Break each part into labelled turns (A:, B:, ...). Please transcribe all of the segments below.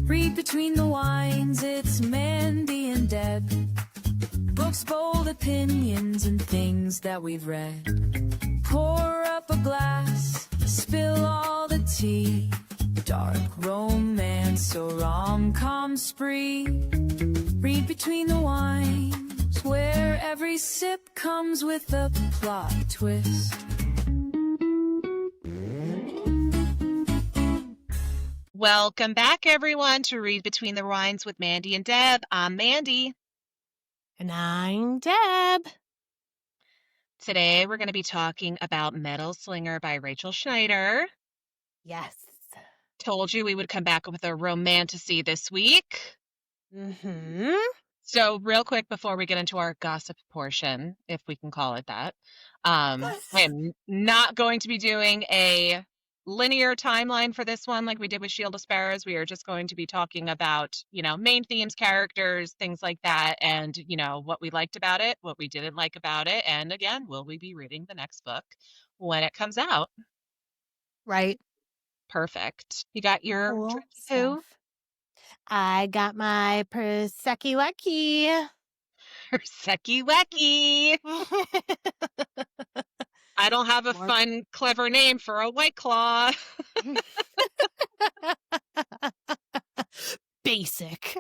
A: Read between the lines, it's Mandy and Deb. Books, bold opinions, and things that we've read. Pour up a glass, spill all the tea. Dark romance or rom-com spree. Read between the wines, where every sip comes with a plot twist.
B: Welcome back, everyone, to Read Between the Lines with Mandy and Deb. I'm Mandy.
C: And I'm Deb.
B: Today, we're going to be talking about Metal Slinger by Rachel Schneider.
C: Yes.
B: Told you we would come back with a romantasy this week.
C: Mm-hmm.
B: So real quick before we get into our gossip portion, if we can call it that, I am not going to be doing a linear timeline for this one like we did with Shield of Sparrows. We are just going to be talking about, main themes, characters, things like that, and, what we liked about it, what we didn't like about it, and again, will we be reading the next book when it comes out?
C: Right.
B: Perfect. You got your
C: Cool
B: who?
C: stuff. I got my Prosecco Wecky.
B: Perseki Wecky. I don't have a fun, clever name for a White Claw.
C: Basic.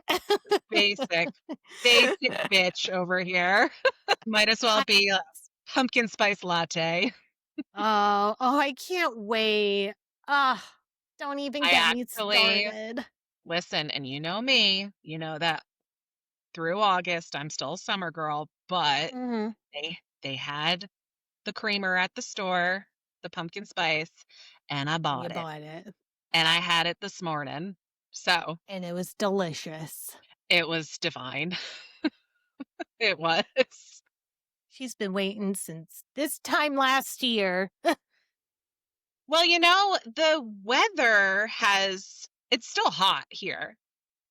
B: Basic bitch over here. Might as well be a pumpkin spice latte.
C: Oh, I can't wait. Don't even get me started.
B: Listen, and you know me, you know that through August, I'm still a summer girl, but they had the creamer at the store, the pumpkin spice, and I bought it. And I had it this morning.
C: And it was delicious.
B: It was divine. It was.
C: She's been waiting since this time last year.
B: Well, the weather it's still hot here,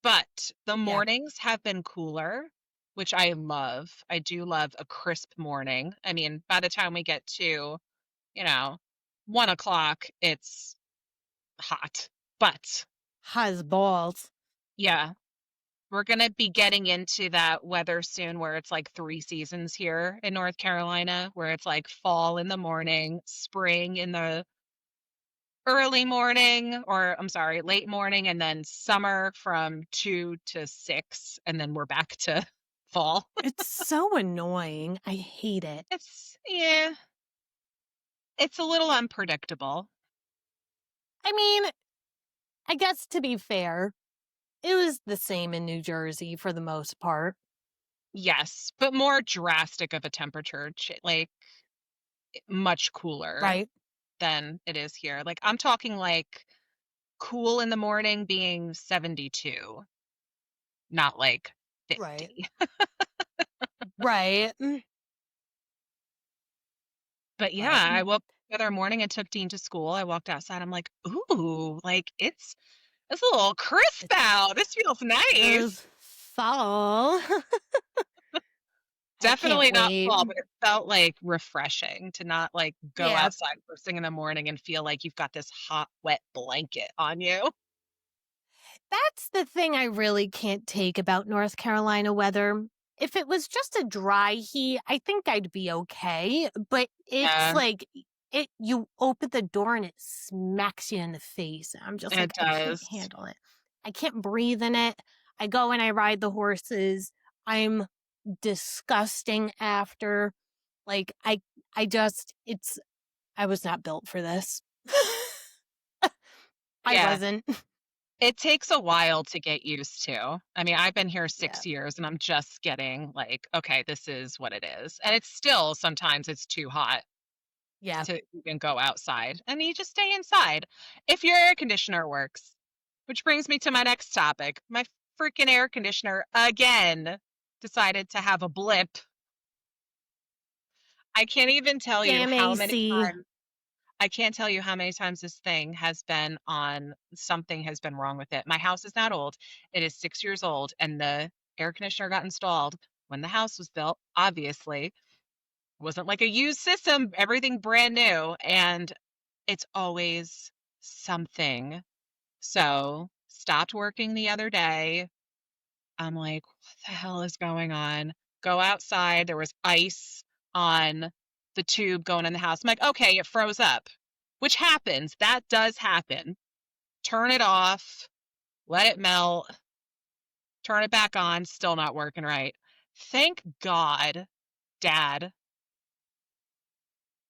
B: but the mornings have been cooler, which I love. I do love a crisp morning. I mean, by the time we get to, 1 o'clock, it's hot, but.
C: Hot as balls.
B: Yeah. We're going to be getting into that weather soon where it's like 3 seasons here in North Carolina, where it's like fall in the morning, spring in the early morning, late morning, and then summer from 2 to 6, and then we're back to fall.
C: It's so annoying. I hate it.
B: It's a little unpredictable.
C: I mean, I guess to be fair, it was the same in New Jersey for the most part.
B: Yes, but more drastic of a temperature, like much cooler.
C: Right.
B: Than it is here. Like I'm talking like cool in the morning being 72, not like 50.
C: Right.
B: But yeah, I woke up the other morning and took Dean to school. I walked outside. I'm like, ooh, like it's a little crisp out. This feels nice.
C: Fall.
B: Definitely not fall, but it felt like refreshing to not like go outside first thing in the morning and feel like you've got this hot, wet blanket on you.
C: That's the thing I really can't take about North Carolina weather. If it was just a dry heat, I think I'd be okay. But it's like you open the door and it smacks you in the face. I'm just like, I can't handle it. I can't breathe in it. I go and I ride the horses. I'm disgusting after. Like I was not built for this. I wasn't.
B: It takes a while to get used to. I mean, I've been here 6 years and I'm just getting like, okay, this is what it is. And it's still, sometimes it's too hot to even go outside. And you just stay inside if your air conditioner works. Which brings me to my next topic. My freaking air conditioner again decided to have a blip. I can't even tell you how many times. I can't tell you how many times this thing has been on, something has been wrong with it. My house is not old. It is 6 years old, and the air conditioner got installed when the house was built, obviously. It wasn't like a used system, everything brand new, and it's always something. So stopped working the other day. I'm like, what the hell is going on? Go outside. There was ice on the tube going in the house. I'm like, okay, it froze up, which happens. That does happen. Turn it off, let it melt, turn it back on, still not working right. Thank God Dad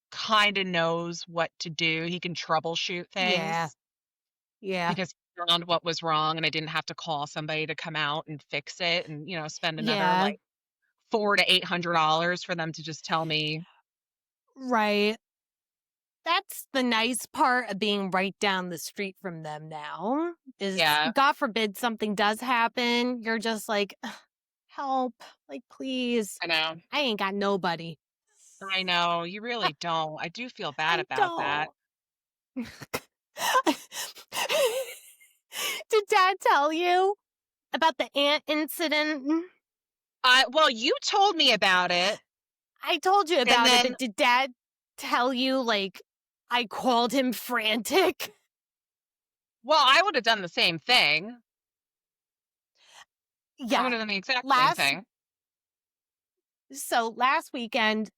B: kind of knows what to do. He can troubleshoot
C: Yeah.
B: things
C: Yeah.
B: because he found what was wrong and I didn't have to call somebody to come out and fix it and, spend another
C: Yeah.
B: like $400 to $800 for them to just tell me.
C: Right. That's the nice part of being right down the street from them now. Is
B: Yeah,
C: God forbid something does happen, you're just like, "Ugh, help, like please.
B: I know.
C: I ain't got nobody.
B: I know. You really don't. I do feel bad
C: I
B: about that.
C: don't." Did Dad tell you about the ant incident?
B: Well, you told me about it,
C: I told you
B: and
C: about it,
B: then,
C: but did Dad tell you, like, I called him frantic?
B: well, I would have done the same thing. I
C: Yeah.
B: would have done the exact same
C: Last
B: thing.
C: last weekend,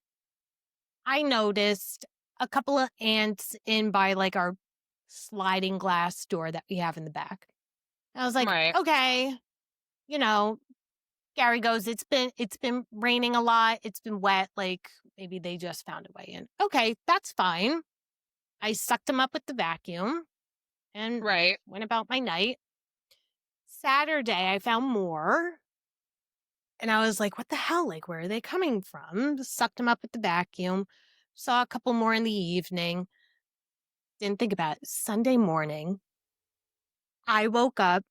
C: I noticed a couple of ants in by like our sliding glass door that we have in the back. I was like,
B: Right,
C: okay, you know, Gary goes, it's been raining a lot, it's been wet, like maybe they just found a way in. Okay, that's fine. I sucked them up with the vacuum and
B: right,
C: went about my night. Saturday, I found more. And I was like, what the hell? Like, where are they coming from? Sucked them up with the vacuum. Saw a couple more in the evening. Didn't think about it. Sunday morning, I woke up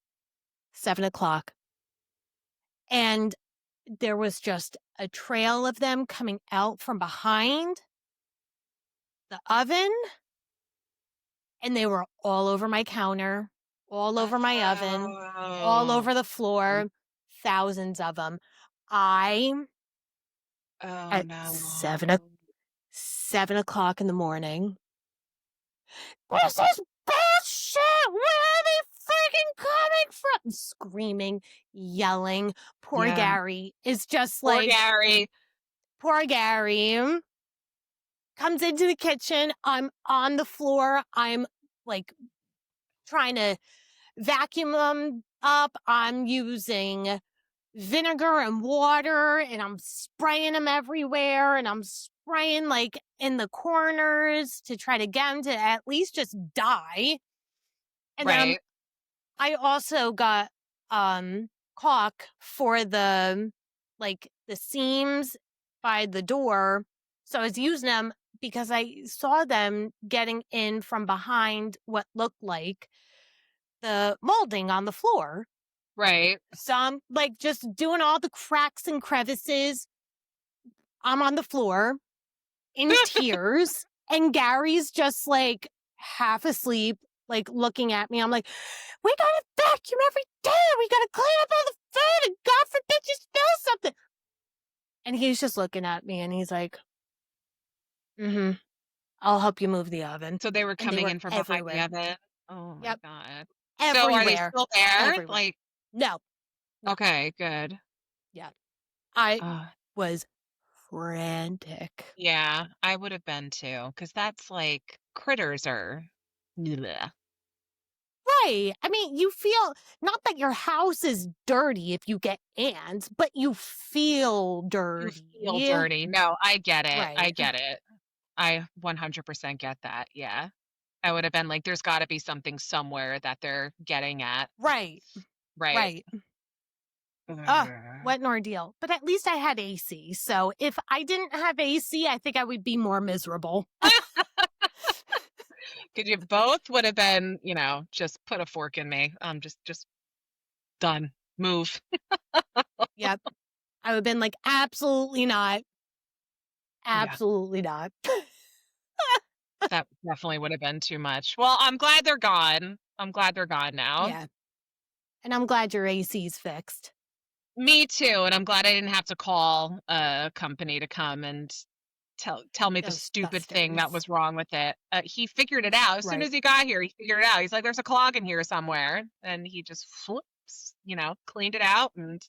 C: 7 o'clock and there was just a trail of them coming out from behind the oven. And they were all over my counter, all over my oven, all
B: Oh,
C: over the floor, thousands of them. I,
B: oh
C: at
B: no.
C: 7 o'clock in the morning, this is bullshit! Where are they freaking coming from? Screaming, yelling. Poor
B: Yeah,
C: Gary is just
B: poor
C: like,
B: Gary.
C: poor Gary comes into the kitchen. I'm on the floor. I'm like trying to vacuum them up. I'm using vinegar and water and I'm spraying them everywhere and I'm spraying like in the corners to try to get them to at least just die. And then
B: Right,
C: I also got caulk for the like the seams by the door. So I was using them because I saw them getting in from behind what looked like the molding on the floor.
B: right.
C: So I'm like just doing all the cracks and crevices. I'm on the floor in tears, and Gary's just like half asleep, like looking at me. I'm like, we gotta vacuum every day. We gotta clean up all the food, and God forbid you spill something. And he's just looking at me, and he's like, "Mm-hmm. I'll help you move the oven."
B: So they were
C: And they
B: coming
C: were
B: in from behind the
C: everywhere.
B: oven. Oh my
C: Yep,
B: God. So are they
C: everywhere,
B: still there?
C: everywhere.
B: Like,
C: No, no,
B: okay, good.
C: yeah. I
B: Uh,
C: was frantic.
B: yeah, I would have been too, because that's like critters are. Bleh.
C: Right. I mean, you feel not that your house is dirty if you get ants, but you feel
B: You feel
C: dirty.
B: dirty. No, I get it. I
C: Right.
B: get it. I 100% get that. Yeah. I would have been like, there's got to be something somewhere that they're getting at.
C: Right.
B: Right.
C: Right. Ah,
B: Ugh.
C: what an ordeal. But at least I had AC. So if I didn't have AC, I think I would be more miserable.
B: Could you both would have been, just put a fork in me. Just done. Move.
C: Yep. I would have been like, absolutely not.
B: Yeah,
C: Absolutely not.
B: that definitely would have been too much. Well, I'm glad they're gone. I'm glad they're gone now.
C: Yeah. And I'm glad your AC's fixed.
B: Me too, and I'm glad I didn't have to call a company to come and tell me the stupid thing that
C: Ghostbusters.
B: was wrong with it. He figured it out. As soon
C: Right.
B: as he got here, he figured it out. He's like, there's a clog in here somewhere. And he just flips, cleaned it out and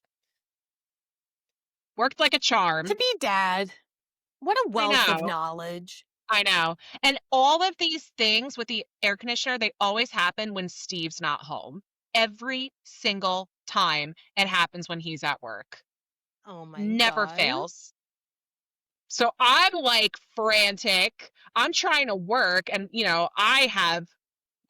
B: worked like a charm.
C: To be dad, what a wealth of
B: know.
C: knowledge.
B: I know. And all of these things with the air conditioner, they always happen when Steve's not home. Every single time it happens when he's at work.
C: Oh my
B: Never
C: God.
B: fails. So I'm like frantic. I'm trying to work and, I have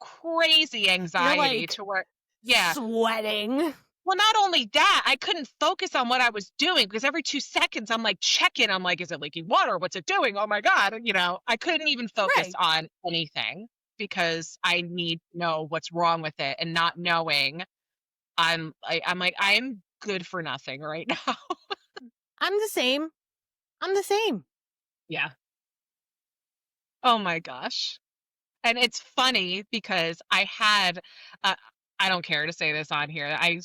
B: crazy anxiety
C: like
B: to work. Yeah.
C: Sweating.
B: Well, not only that, I couldn't focus on what I was doing because every 2 seconds I'm like checking. I'm like, is it leaking water? What's it doing? Oh my God. I couldn't even focus on anything because I need to know what's wrong with it, and not knowing I'm like, I am good for nothing right now.
C: I'm the same.
B: Yeah. Oh my gosh. And it's funny because I had, I don't care to say this on here. I,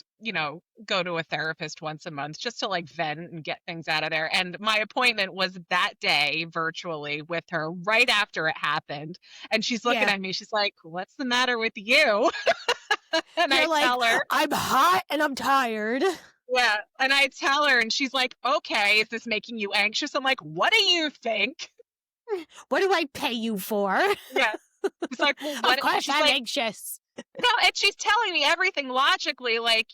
B: go to a therapist once a month just to like vent and get things out of there. And my appointment was that day virtually with her right after it happened. And she's looking at me. She's like, what's the matter with you? And
C: You're
B: I tell her,
C: I'm hot and I'm tired.
B: yeah. And I tell her, and she's like, okay, is this making you anxious? I'm like, what do you think?
C: What do I pay you for?
B: Yeah. It's like, well, what?
C: Of course
B: She's
C: I'm
B: like,
C: anxious.
B: no, and she's telling me everything logically, like,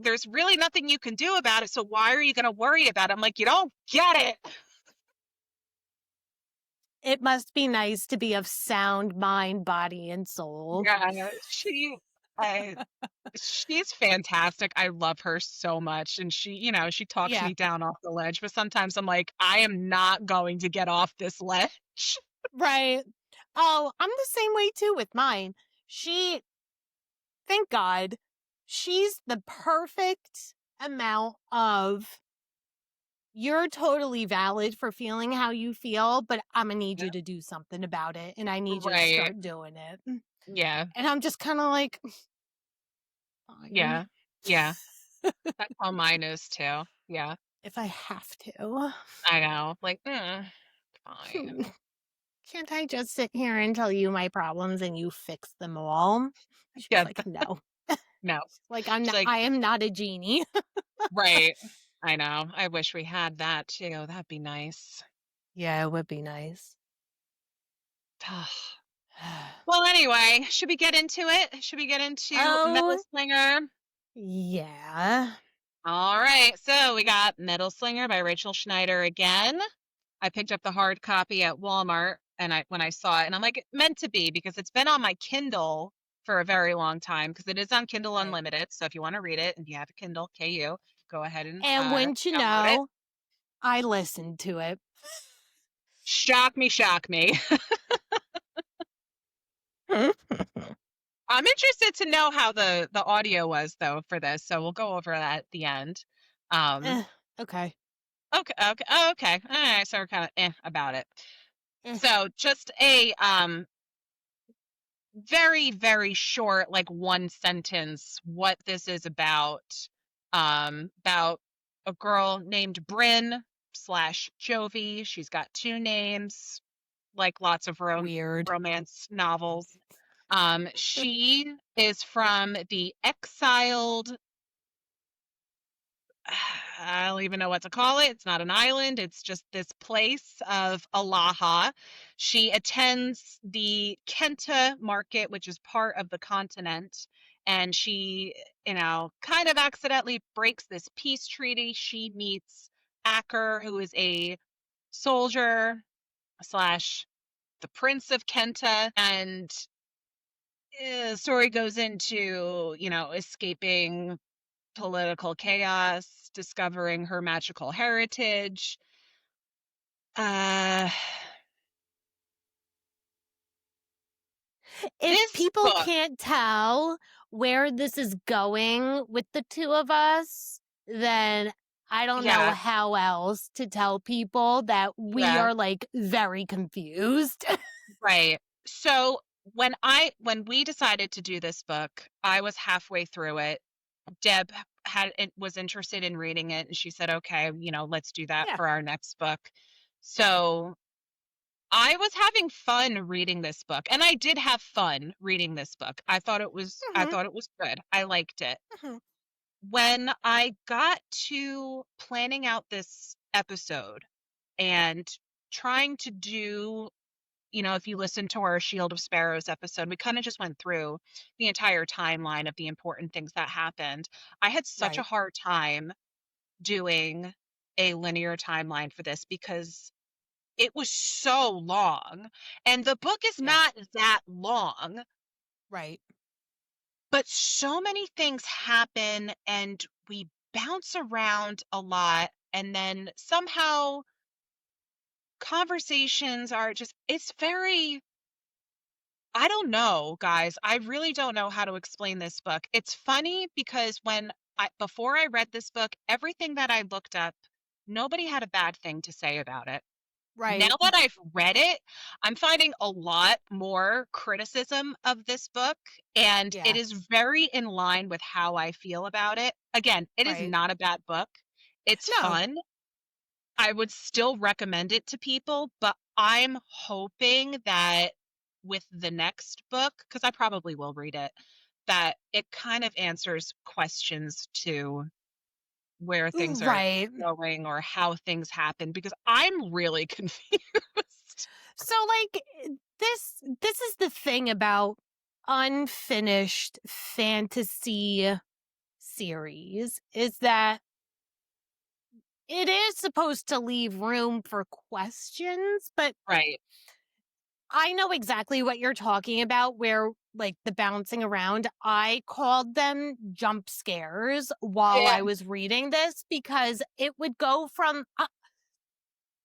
B: there's really nothing you can do about it, so why are you going to worry about it? I'm like, you don't get it.
C: It must be nice to be of sound mind, body, and soul.
B: Yeah, she's fantastic. I love her so much, and she talks me down off the ledge, but sometimes I'm like, I am not going to get off this ledge.
C: Right. Oh, I'm the same way too with mine. Thank God, she's the perfect amount of, you're totally valid for feeling how you feel, but I'm going to need you to do something about it, and I need you to start doing it.
B: Yeah.
C: And I'm just kind of like, fine.
B: Yeah. Yeah. That's how mine is too. Yeah.
C: If I have to.
B: I know. Like, fine.
C: Can't I just sit here and tell you my problems and you fix them all? She's like, no.
B: No.
C: Like, I am not a genie.
B: Right. I know. I wish we had that too. That'd be nice.
C: Yeah, it would be nice.
B: Well, anyway, should we get into it? Should we get into Metal Slinger?
C: Yeah.
B: All right. So we got Metal Slinger by Rachel Schneider again. I picked up the hard copy at Walmart, and when I saw it, and I'm like, it meant to be, because it's been on my Kindle for a very long time, because it is on Kindle Unlimited. So if you want to read it and you have a Kindle, KU, go ahead and
C: wouldn't you know, I listened to it.
B: Shock me. I'm interested to know how the audio was though for this, so we'll go over that at the end.
C: Okay.
B: Okay. All right, so we're kind of about it. So just a very, very short, like one sentence, what this is about a girl named Brynn / Jovie. She's got 2 names, like lots of
C: Weird
B: romance novels. She is from the exiled, I don't even know what to call it. It's not an island. It's just this place of Alaha. She attends the Kenta market, which is part of the continent. And she, kind of accidentally breaks this peace treaty. She meets Acker, who is a soldier / the prince of Kenta. And the story goes into, escaping political chaos, discovering her magical heritage.
C: If people can't tell where this is going with the two of us, then I don't know how else to tell people that we are like very confused.
B: Right. So when we decided to do this book, I was halfway through it. Deb was interested in reading it, and she said, okay, let's do that for our next book. So I was having fun reading this book, and I did have fun reading this book. I thought it was good. I liked it.
C: Mhm.
B: When I got to planning out this episode and trying to do, if you listen to our Shield of Sparrows episode, we kind of just went through the entire timeline of the important things that happened. I had such a
C: Right.
B: hard time doing a linear timeline for this because it was so long. And the book is
C: Yeah.
B: not that long,
C: Right.
B: but so many things happen and we bounce around a lot. And then somehow conversations are just, it's very, I don't know, guys. I really don't know how to explain this book. It's funny because before I read this book, everything that I looked up, nobody had a bad thing to say about it. Now
C: Right.
B: that I've read it, I'm finding a lot more criticism of this book, and it
C: Yeah.
B: is very in line with how I feel about it. Again, it is
C: Right.
B: not a bad book. It's
C: No.
B: fun. I would still recommend it to people, but I'm hoping that with the next book, because I probably will read it, that it kind of answers questions to where things are
C: Right.
B: going or how things happen, because I'm really confused.
C: So like this is the thing about unfinished fantasy series is that it is supposed to leave room for questions, but
B: Right.
C: I know exactly what you're talking about where like the bouncing around. I called them jump scares while
B: Yeah.
C: I was reading this because it would go from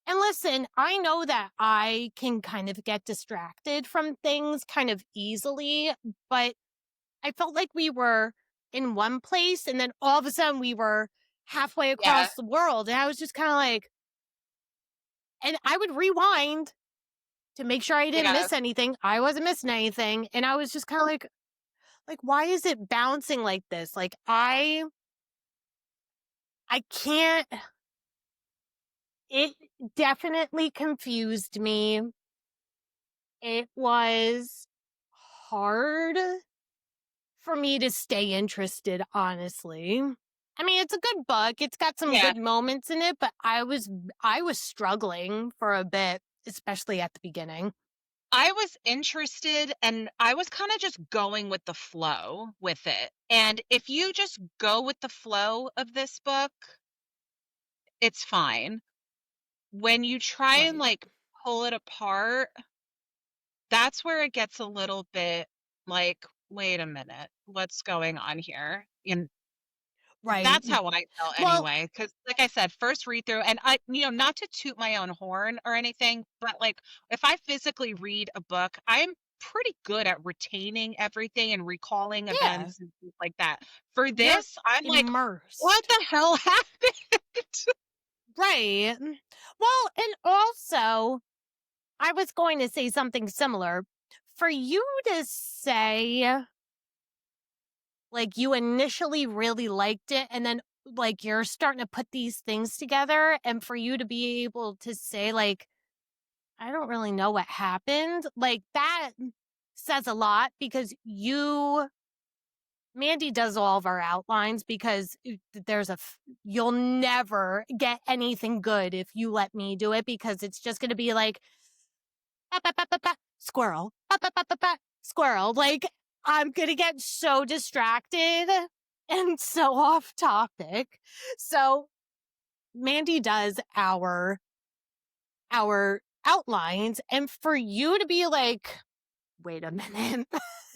C: and listen, I know that I can kind of get distracted from things kind of easily, but I felt like we were in one place and then all of a sudden we were halfway
B: Yeah.
C: across the world. And I was just kind of like, and I would rewind to make sure I didn't
B: Yeah.
C: miss anything. I wasn't missing anything. And I was just kind of like, why is it bouncing like this? Like, I can't, it definitely confused me. It was hard for me to stay interested, honestly. I mean, it's a good book. It's got some
B: Yeah.
C: good moments in it, but I was struggling for a bit, especially at the beginning.
B: I was interested and I was kind of just going with the flow with it. And if you just go with the flow of this book, it's fine. When you try and
C: Right.
B: like pull it apart, that's where it gets a little bit like, wait a minute, what's going on here? And
C: Right.
B: that's how I felt
C: Well,
B: anyway. Because, like I said, first read through, and not to toot my own horn or anything, but like if I physically read a book, I'm pretty good at retaining everything and recalling
C: yeah,
B: events and things like that. For
C: you're
B: this, I'm like, what
C: immersed.
B: the hell happened?
C: Right. Well, and also, I was going to say something similar. For you to say, like, you initially really liked it, and then, like, you're starting to put these things together, and for you to be able to say, like, I don't really know what happened, like, that says a lot because Mandy does all of our outlines because you'll never get anything good if you let me do it because it's just going to be like, "Ba, ba, ba, ba, ba, squirrel, ba, ba, ba, ba, ba, squirrel." Like, I'm going to get so distracted and so off topic. So Mandy does our outlines. And for you to be like, wait a minute,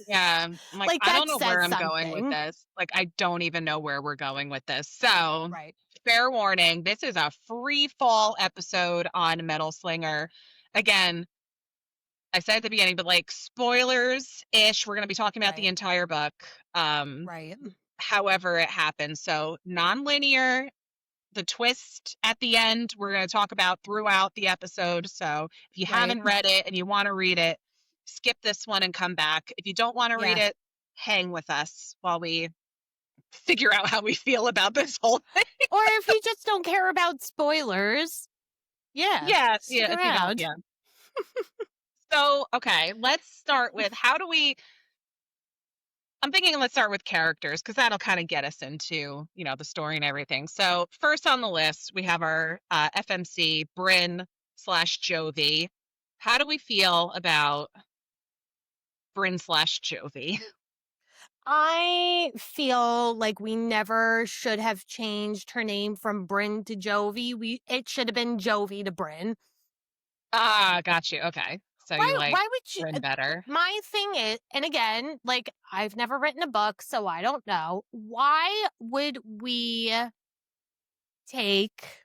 B: Yeah, I'm like,
C: like
B: I
C: that
B: don't know where
C: says
B: I'm going with
C: something.
B: this. Like, I don't even know where we're going with this. So,
C: Right.
B: fair warning, this is a free fall episode on Metal Slinger. Again, I said at the beginning, but like spoilers ish. We're going to be talking about the
C: Right.
B: entire book,
C: Right.
B: however it happens. So, non-linear. The twist at the end, we're going to talk about throughout the episode. So, if you
C: Right.
B: haven't read it and you want to read it, skip this one and come back. If you don't want to read
C: Yeah.
B: it, hang with us while we figure out how we feel about this whole thing.
C: Or if you just don't care about spoilers, yeah,
B: Yeah,
C: stick
B: yeah, if you don't,
C: around.
B: yeah. So, okay, let's start with I'm thinking let's start with characters because that'll kind of get us into, the story and everything. So, first on the list, we have our FMC, Brynn slash Jovie. How do we feel about Brynn slash Jovie?
C: I feel like we never should have changed her name from Brynn to Jovie. It should have been Jovie to Brynn.
B: Ah, got you. Okay. So you like
C: Why would you
B: Brynn better?
C: my thing is, and again, like, I've never written a book, so I don't know. Why would we take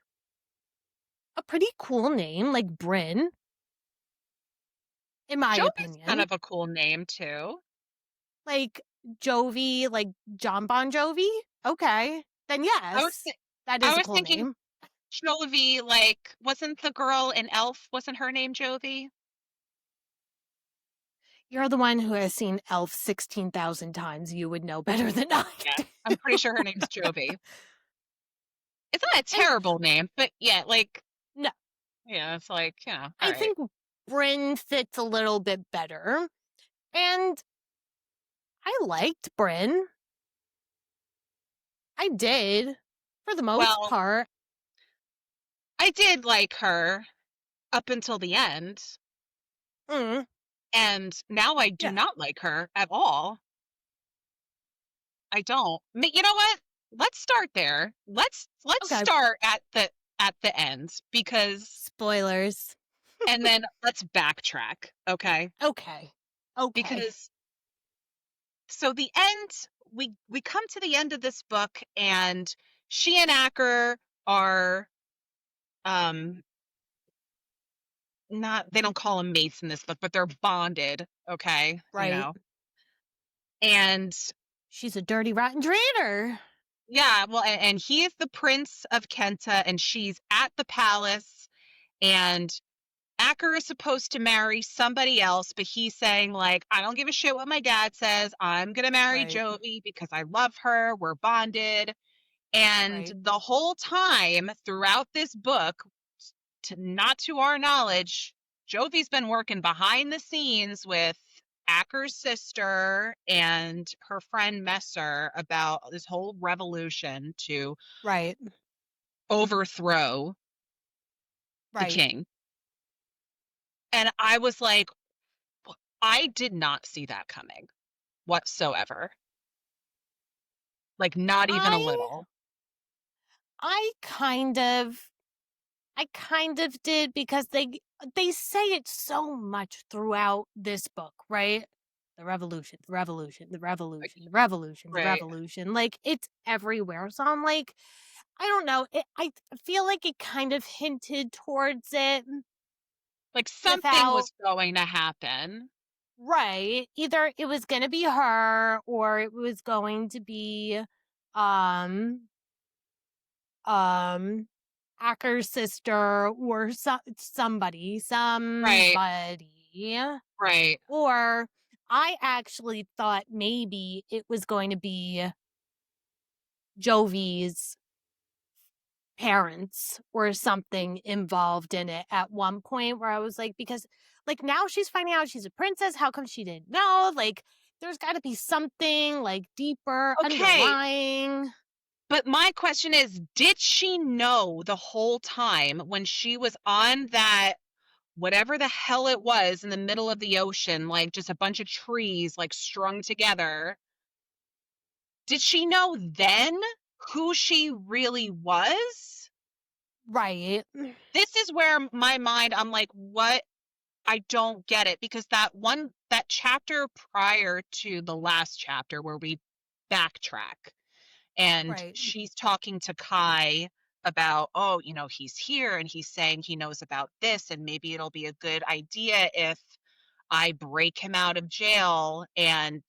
C: a pretty cool name like Brynn, in my
B: Jovie's kind
C: opinion,
B: of a cool name too.
C: like Jovie, like John Bon Jovi? Okay. Then
B: I was
C: yes,
B: th-
C: that
B: I
C: is a
B: was
C: cool
B: thinking
C: name.
B: Jovie, like, wasn't the girl in Elf, wasn't her name Jovie?
C: You're the one who has seen Elf 16,000 times. You would know better than I
B: Yeah,
C: do.
B: I'm pretty sure her name's Jovie. It's not a
C: And
B: terrible name, but yeah, like,
C: no,
B: yeah, it's like, all
C: I
B: right.
C: think Bryn fits a little bit better. And I liked Bryn. I did, for the most
B: Well,
C: part.
B: I did like her up until the end,
C: Mm,
B: and now I do
C: yeah.
B: not like her at all. I don't. You know what? Let's start there. Let's
C: Okay.
B: start at the end because
C: Spoilers.
B: and then let's backtrack, okay?
C: Okay. Okay.
B: Because so the end we come to the end of this book and she and Acker are um not they don't call them mates in this book, but they're bonded, okay?
C: Right.
B: And
C: She's a dirty, rotten traitor.
B: yeah, well, and he is the prince of Kenta and she's at the palace and Acker is supposed to marry somebody else, but he's saying, like, I don't give a shit what my dad says. I'm going to marry
C: Right.
B: Jovie because I love her. We're bonded. And
C: Right.
B: the whole time throughout this book, not to our knowledge, Jovie's been working behind the scenes with Acker's sister and her friend Messer about this whole revolution to
C: Right.
B: overthrow the
C: Right.
B: king. And I was like, I did not see that coming whatsoever. Like, not even a
C: I
B: little.
C: I kind of did because they say it so much throughout this book, right? The revolution, the revolution, the
B: Like,
C: revolution, the revolution, the
B: right.
C: revolution. Like, it's everywhere. So I'm like, I don't know. I feel like it kind of hinted towards it
B: Like, something
C: without
B: was going to happen.
C: right. Either it was going to be her or it was going to be um um Acker's sister or somebody,
B: Right. Right.
C: or I actually thought maybe it was going to be Jovie's parents or something involved in it at one point where I was like, because like now she's finding out she's a princess. How come she didn't know? Like, there's got to be something like deeper,
B: Okay.
C: underlying.
B: But my question is, did she know the whole time when she was on that, whatever the hell it was in the middle of the ocean, like just a bunch of trees like strung together? Did she know then who she really was?
C: Right.
B: This is where my mind, I'm like, what? I don't get it because that chapter prior to the last chapter where we backtrack and
C: Right.
B: she's talking to Kai about, oh, he's here and he's saying he knows about this and maybe it'll be a good idea if I break him out of jail and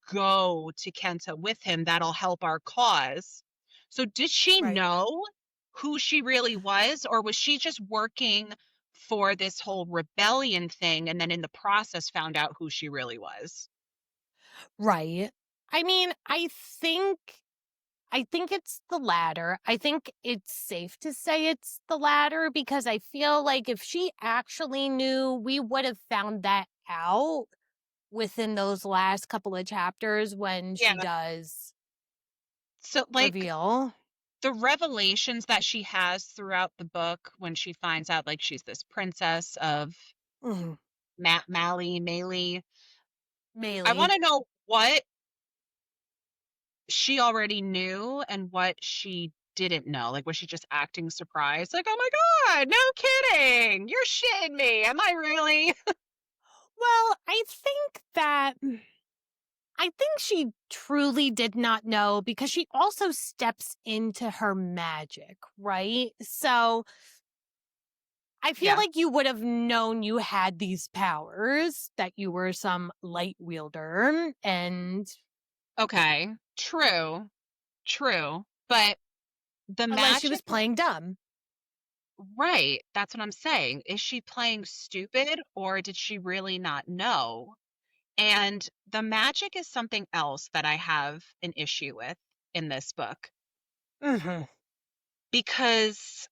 B: go to Kenta with him. That'll help our cause. So, did she
C: Right.
B: know who she really was, or was she just working for this whole rebellion thing and then in the process found out who she really was?
C: Right. I mean, I think I think it's the latter. I think it's safe to say it's the latter because I feel like if she actually knew, we would have found that out within those last couple of chapters when
B: Yeah.
C: she does
B: So, like,
C: reveal.
B: the revelations that she has throughout the book when she finds out, like, she's this princess of
C: Mhm.
B: Mali. I
C: Melee.
B: wanna know what she already knew and what she didn't know. Like, was she just acting surprised? Like, "Oh my god, no kidding! You're shitting me. Am I really?"
C: Well, I think she truly did not know because she also steps into her magic, right? So I feel
B: Yeah.
C: like you would have known you had these powers, that you were some light wielder, and
B: Okay. True. True. But the
C: unless she
B: magic.
C: was playing dumb.
B: Right. That's what I'm saying. Is she playing stupid or did she really not know? And the magic is something else that I have an issue with in this book
C: Mm-hmm.
B: because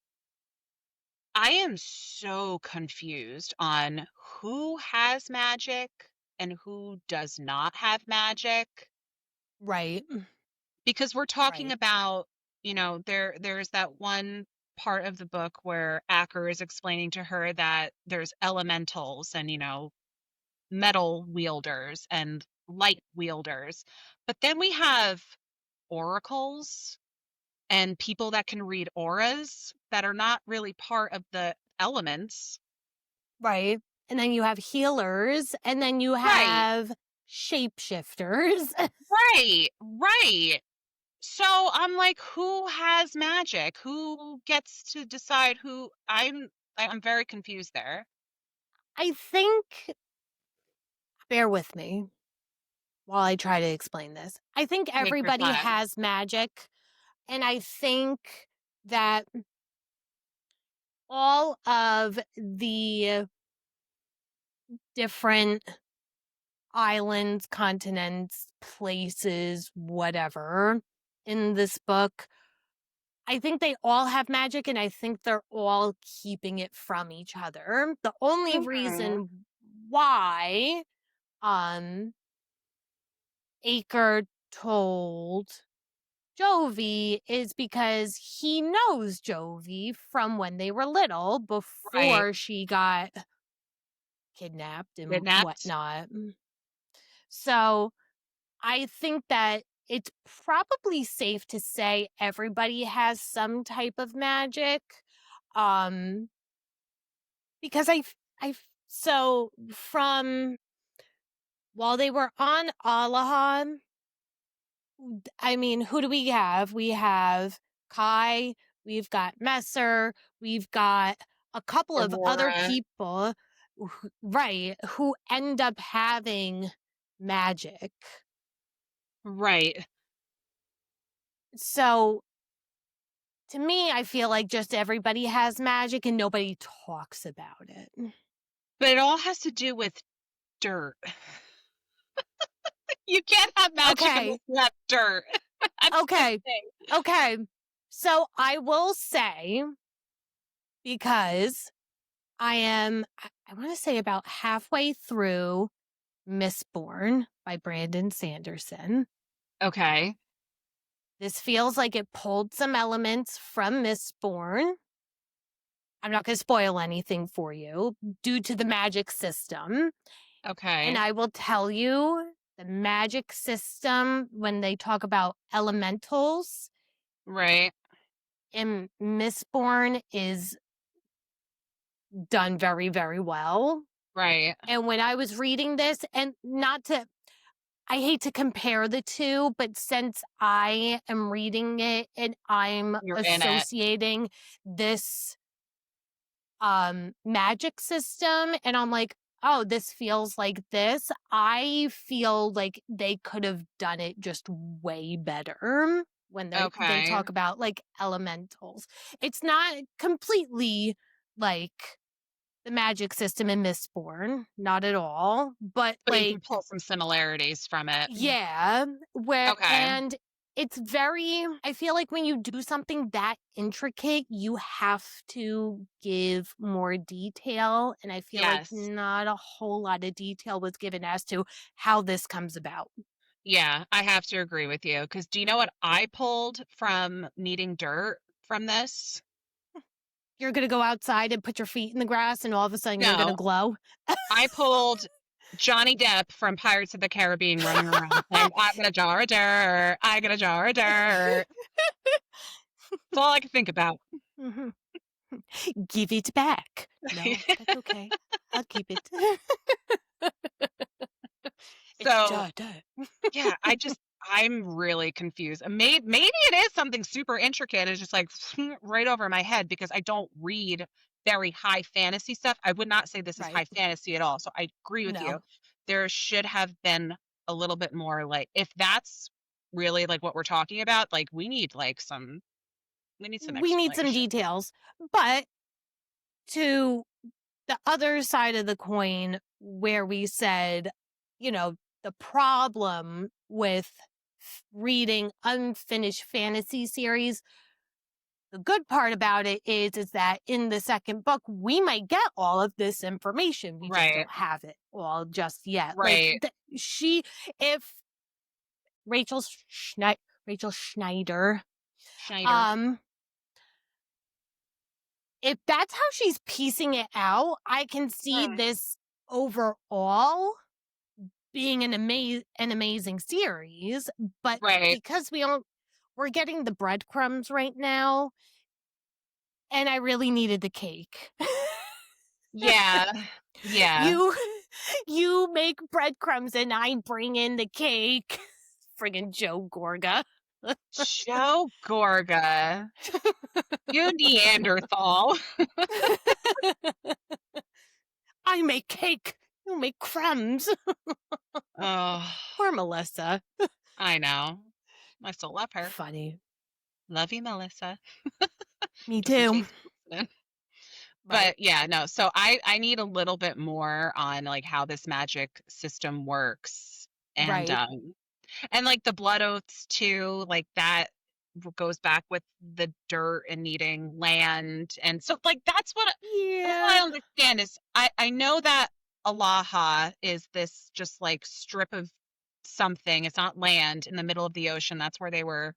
B: I am so confused on who has magic and who does not have magic
C: Right.
B: because we're talking
C: Right.
B: about, there's that one part of the book where Acker is explaining to her that there's elementals and, metal wielders and light wielders. But then we have oracles and people that can read auras that are not really part of the elements.
C: Right. And then you have healers, and then you
B: Right,
C: have shapeshifters.
B: right, right. So I'm like, who has magic? Who gets to decide who I'm very confused there.
C: I think, bear with me while I try to explain this. I think
B: Take your
C: everybody
B: time.
C: has magic, and I think that all of the different islands, continents, places, whatever in this book, I think they all have magic and I think they're all keeping it from each other. The only
B: Mhm.
C: reason why um Acre told Jovie is because he knows Jovie from when they were little
B: Right.
C: before she got kidnapped and
B: Kidnapped.
C: whatnot. So I think that it's probably safe to say everybody has some type of magic. Um, because so from while they were on Alahan, I mean, who do we have? We have Kai, we've got Messer, we've got a couple of other
B: Aurora.
C: people, right, who end up having magic.
B: Right.
C: So to me, I feel like just everybody has magic and nobody talks about it.
B: But it all has to do with dirt. You can't have magic unless
C: Okay.
B: you have dirt. That's the
C: Okay.
B: thing.
C: Okay. So I will say, because I want to say about halfway through Mistborn by Brandon Sanderson.
B: Okay.
C: This feels like it pulled some elements from Mistborn. I'm not going to spoil anything for you due to the magic system. And
B: Okay.
C: I will tell you the magic system, when they talk about elementals
B: Right.
C: in Mistborn, is done very, very well.
B: Right.
C: And when I was reading this, and I hate to compare the two, but since I am reading it and I'm
B: You're in it.
C: associating this magic system and I'm like, oh, this feels like this, I feel like they could have done it just way better when they
B: Okay.
C: talk about like elementals. It's not completely like the magic system in Mistborn, not at all, but
B: But you
C: like,
B: can pull some similarities from it.
C: yeah, where
B: Okay.
C: and it's very, I feel like when you do something that intricate, you have to give more detail. And I feel like
B: Yes.
C: not a whole lot of detail was given as to how this comes about.
B: Yeah, I have to agree with you. Because do you know what I pulled from needing dirt from this?
C: You're going to go outside and put your feet in the grass and all of a sudden you're going to
B: No,
C: glow.
B: I pulled Johnny Depp from Pirates of the Caribbean running around saying, "I got a jar of dirt. I got a jar of dirt." That's all I can think about.
C: Mhm. Give it back. No, that's okay. I'll keep it. It's
B: So,
C: jar dirt.
B: yeah, I'm really confused. Maybe it is something super intricate. It's just like right over my head because I don't read very high fantasy stuff. I would not say this is
C: Right.
B: high fantasy at all. So I agree with you.
C: No.
B: There should have been a little bit more like if that's really like what we're talking about, like we need some
C: We need some
B: explanation.
C: details. But to the other side of the coin, where we said, the problem with reading unfinished fantasy series, the good part about it is that in the second book, we might get all of this information. We just
B: Right.
C: don't have it all just yet. Like
B: Right.
C: if Rachel Schneider,
B: Schneider.
C: um, if that's how she's piecing it out, I can see
B: Mm,
C: this overall being an amazing series. But
B: right.
C: because we're getting the breadcrumbs right now, and I really needed the cake.
B: Yeah. Yeah.
C: you you make breadcrumbs and I bring in the cake. Friggin' Joe Gorga.
B: Joe Gorga. You Neanderthal.
C: I make cake. You make crumbs.
B: Oh,
C: Poor Melissa.
B: I know. I still love her.
C: Funny.
B: Love you, Melissa.
C: Me
B: Just in
C: too.
B: case you're listening.
C: Right.
B: But yeah, no. So I need a little bit more on like how this magic system works. And
C: Right.
B: and like the blood oaths too, like that goes back with the dirt and needing land. And so like that's what I
C: Yeah.
B: understand is I know that Alaha is this just like strip of something. It's not land in the middle of the ocean. That's where they were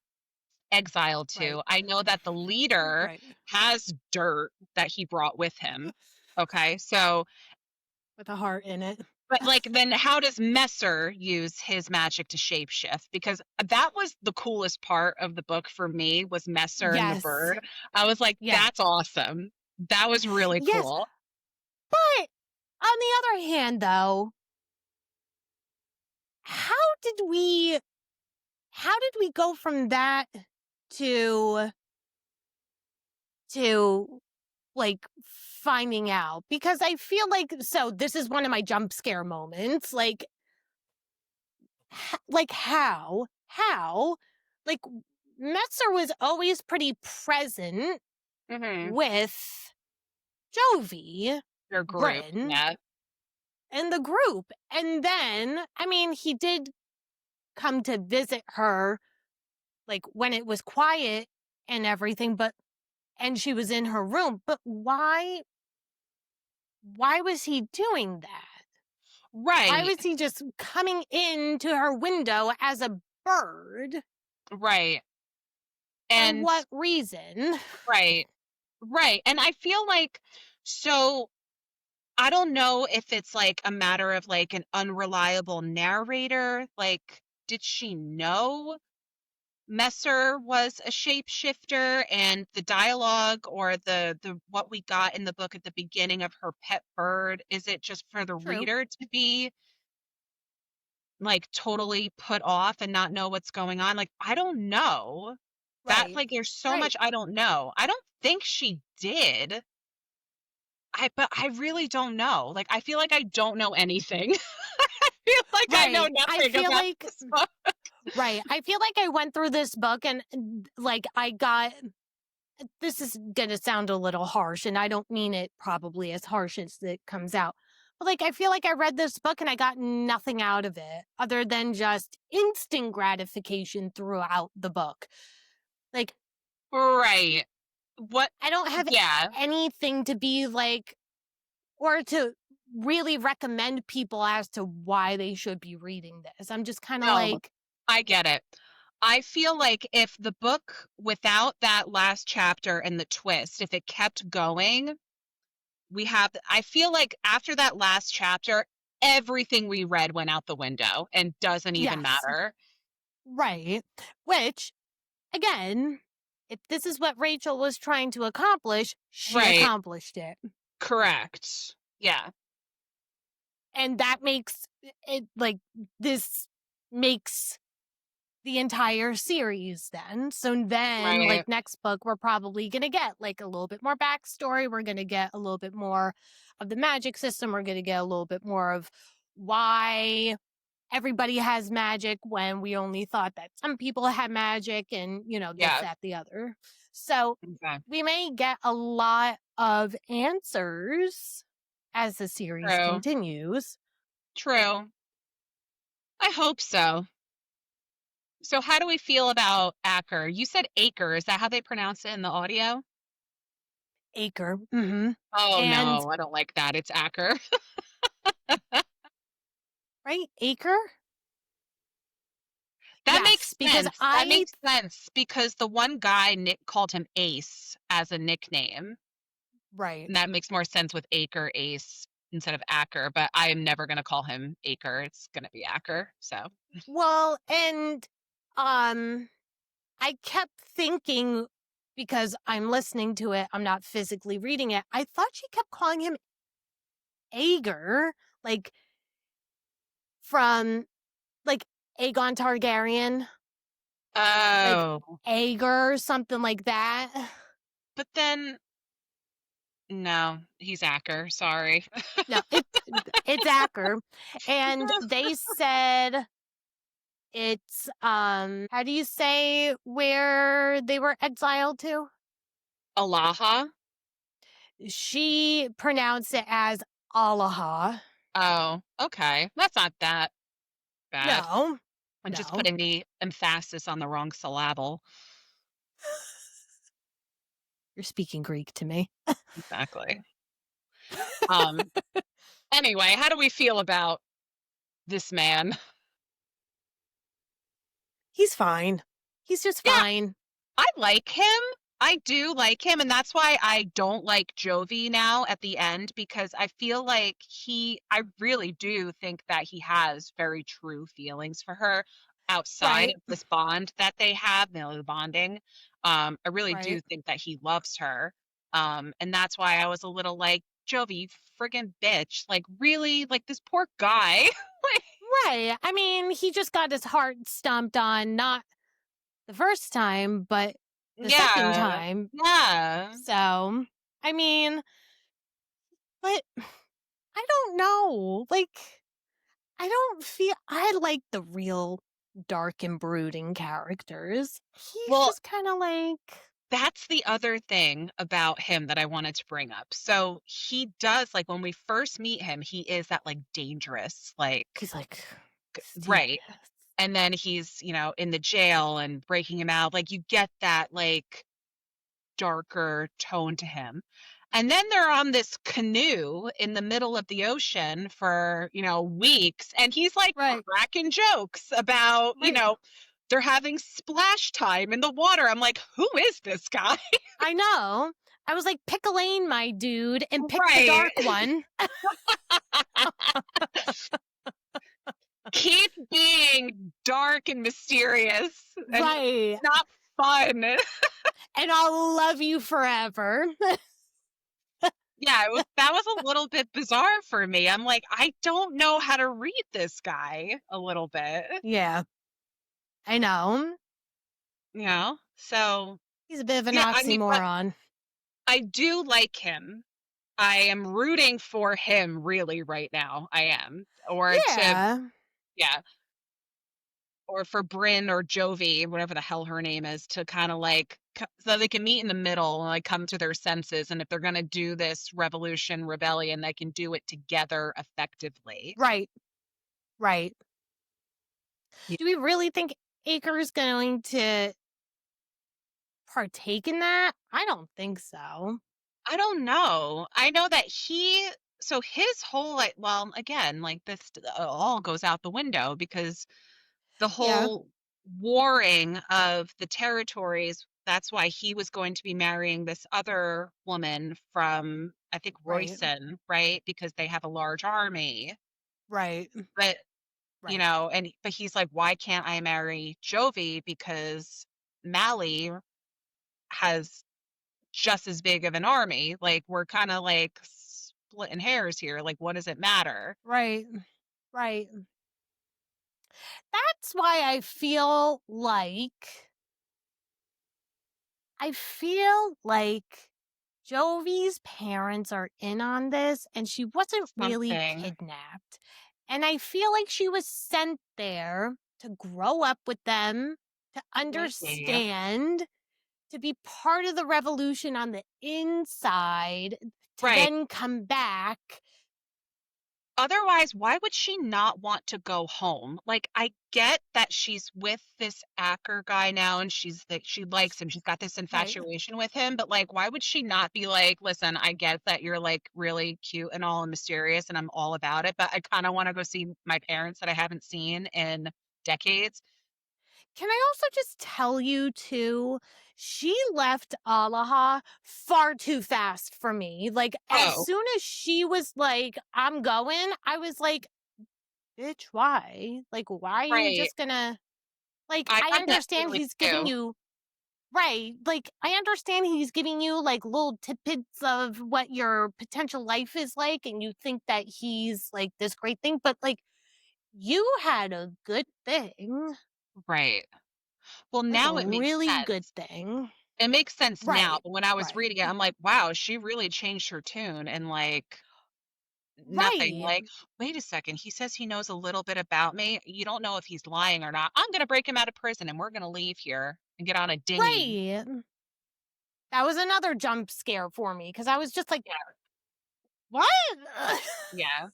B: exiled
C: Right.
B: to. I know that the leader
C: Right.
B: has dirt that he brought with him. Okay. So,
C: With a heart in it.
B: but like, then how does Messer use his magic to shapeshift? Because that was the coolest part of the book for me was Messer and the
C: Yes.
B: bird. I was like,
C: Yeah.
B: that's awesome. That was really
C: Yes.
B: cool.
C: But on the other hand, though, how did we go from that to like finding out? Because I feel like, so this is one of my jump scare moments. Like how like Messer was always pretty present
B: Mm-hmm.
C: with Jovie,
B: Your group.
C: Brynn,
B: Yeah.
C: and the group. And then, I mean, he did come to visit her like when it was quiet and everything, and she was in her room. But why was he doing that? Why
B: Right.
C: was he just coming into her window as a bird?
B: Right.
C: For
B: And
C: what reason?
B: right. Right. And I feel like so I don't know if it's like a matter of like an unreliable narrator. Like, did she know Messer was a shapeshifter and the dialogue or the what we got in the book at the beginning of her pet bird, is it just for the
C: True.
B: reader to be like totally put off and not know what's going on? Like, I don't know. That
C: Right.
B: like there's so
C: Right.
B: much I don't know. I don't think she did. But I really don't know. Like, I feel like I don't know anything. I feel like I know
C: Right. I
B: nothing
C: feel
B: about
C: like
B: this book.
C: right. I feel like I went through this book and like I got, this is going to sound a little harsh and I don't mean it probably as harsh as it comes out. Like, I feel like I read this book and I got nothing out of it other than just instant gratification throughout the book. Like,
B: Right. What?
C: I don't have
B: Yeah.
C: anything to be like, or to really recommend people as to why they should be reading this. I'm just kind of
B: No,
C: like,
B: I get it. I feel like if the book, without that last chapter and the twist, if it kept going, I feel like after that last chapter, everything we read went out the window and doesn't even
C: yes,
B: matter.
C: right. Which, again, if this is what Rachel was trying to accomplish, she
B: Right.
C: accomplished it.
B: Correct. Yeah.
C: And that makes it like, this makes the entire series then. So then,
B: Right.
C: like, next book, we're probably going to get like a little bit more backstory. We're going to get a little bit more of the magic system. We're going to get a little bit more of why everybody has magic when we only thought that some people had magic, and, you know, this,
B: Yeah.
C: that, the other. So
B: Okay.
C: we may get a lot of answers as the series
B: True.
C: continues.
B: True. I hope so. So how do we feel about Acker? You said Acre. Is that how they pronounce it in the audio?
C: Acre. Mm-hmm.
B: Oh,
C: And,
B: no, I don't like that. It's Acker.
C: right? Acre?
B: That
C: Yes,
B: makes
C: because
B: sense. That makes sense because the one guy Nick called him Ace as a nickname,
C: right.
B: and that makes more sense with Acre Ace instead of Acker. But I am never going to call him Acre. It's going to be Acker. So
C: Well, and I kept thinking, because I'm listening to it, I'm not physically reading it. I thought she kept calling him Ager, like from like Aegon Targaryen, like
B: oh,
C: Ager, something like that.
B: but then no, he's Acker. Sorry.
C: No, it's Acker, and they said it's how do you say where they were exiled to?
B: Alaha.
C: She pronounced it as Alaha.
B: Oh, okay. That's not that bad.
C: No,
B: I'm just
C: no.
B: putting the emphasis on the wrong syllable.
C: You're speaking Greek to me.
B: Exactly. Um, anyway, how do we feel about this man?
C: He's fine. He's just
B: Yeah,
C: fine.
B: I like him. I do like him, and that's why I don't like Jovie now at the end, because I feel like I really do think that he has very true feelings for her outside
C: Right,
B: of this bond that they have, the bonding. I really do
C: right,
B: think that he loves her. And that's why I was a little like, Jovie, you friggin' bitch. Like, really? Like, this poor guy. Like,
C: right. I mean, he just got his heart stomped on, not the first time, but the second
B: yeah.
C: time.
B: Yeah.
C: So, I mean, but I don't know. Like, I like the real dark and brooding characters. He's
B: Well,
C: just kind of like,
B: that's the other thing about him that I wanted to bring up. So he does, like, when we first meet him, he is that, like, dangerous,
C: he's like,
B: right.
C: mysterious.
B: And then he's, in the jail and breaking him out. Like, you get that, like, darker tone to him. And then they're on this canoe in the middle of the ocean for, weeks. And he's like
C: Right,
B: cracking jokes about,
C: right.
B: they're having splash time in the water. I'm like, who is this guy?
C: I know. I was like, pick a lane, my dude, and pick the
B: Right.
C: dark one.
B: Keep being dark and mysterious. And
C: Right.
B: not fun.
C: And I'll love you forever.
B: Yeah, that was a little bit bizarre for me. I'm like, I don't know how to read this guy a little bit,
C: Yeah, I know.
B: So
C: He's a bit of an
B: yeah, I mean, but
C: oxymoron.
B: I do like him. I am rooting for him really right now. I am.
C: Yeah.
B: Yeah, or for Brynn or Jovie, whatever the hell her name is, to kind of like so they can meet in the middle and like come to their senses. And if they're going to do this revolution, rebellion, they can do it together effectively.
C: Right. Right.
B: Yeah.
C: Do we really think Acre's going to partake in that? I don't think so.
B: I don't know. I know that so his whole, like, well, again, like this all goes out the window because the
C: Yeah.
B: whole warring of the territories, that's why he was going to be marrying this other woman from, I think,
C: Right.
B: Royston, right? Because they have a large army.
C: Right.
B: But,
C: Right.
B: but he's like, why can't I marry Jovie? Because Mally has just as big of an army. Like, we're kind of like splitting hairs here. Like, what does it matter?
C: Right. Right. That's why I feel like Jovie's parents are in on this and she wasn't really
B: Something.
C: kidnapped. And I feel like she was sent there to grow up with them, to
B: Maybe.
C: understand, to be part of the revolution on the inside, to
B: Right.
C: then come back.
B: Otherwise, why would she not want to go home? Like, I get that she's with this Acker guy now and she likes him. She's got this
C: Right.
B: infatuation with him, but like, why would she not be like, listen, I get that you're like really cute and all and mysterious and I'm all about it, but I kind of want to go see my parents that I haven't seen in decades.
C: Can I also just tell you, too, she left Alaha far too fast for me. Like, as
B: Oh,
C: soon as she was like, I'm going, I was like, bitch, why? Like, why are you
B: right.
C: just gonna. Like,
B: I
C: I
B: got that
C: understand
B: feeling
C: he's giving
B: too.
C: you. Right. Like, I understand he's giving you, like, little tidbits of what your potential life is like, and you think that he's, like, this great thing, but, like, you had a good thing.
B: Right. Well,
C: Like, a
B: now it makes
C: really good
B: sense.
C: thing.
B: It makes sense now,
C: Right.
B: but when I was
C: Right.
B: reading it, I'm like, wow, she really changed her tune and like nothing.
C: Right.
B: Like, wait a second, he says he knows a little bit about me. You don't know if he's lying or not. I'm gonna break him out of prison and we're gonna leave here and get on a dinghy.
C: Right. That was another jump scare for me because I was just like,
B: Yeah.
C: what?
B: Yeah.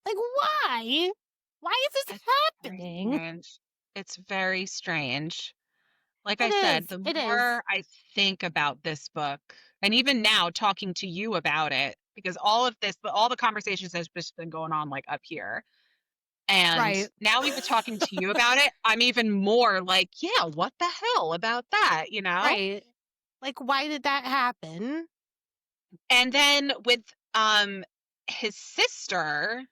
C: Like, why? Why is this
B: It's very
C: happening?
B: strange. It's very strange. Like I
C: It
B: said,
C: is.
B: the
C: It is.
B: more I think about this book, and even now talking to you about it, because all the conversations has just been going on like up here. And
C: Right.
B: now even talking to you about it, I'm even more like, yeah, what the hell about that, you know?
C: Right. Like, why did that happen?
B: And then with his sister,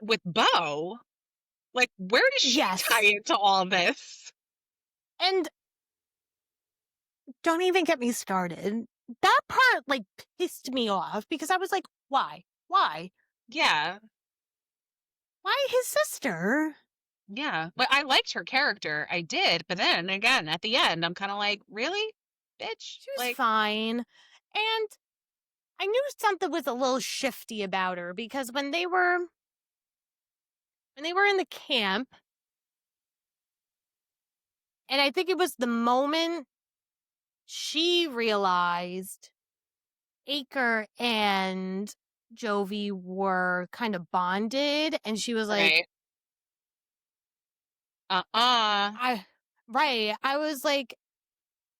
B: with Bo, like where does she tie
C: Yes.
B: into all this?
C: And don't even get me started. That part, like, pissed me off because I was like, why? Why?
B: Yeah.
C: Why his sister?
B: Yeah. But I liked her character. I did. But then again, at the end, I'm kind of like, really? Bitch?
C: She was
B: Like,
C: fine. And I knew something was a little shifty about her because when they were in the camp, and I think it was the moment she realized Acre and Jovie were kind of bonded, and she was like,
B: right. Uh-uh.
C: I was like,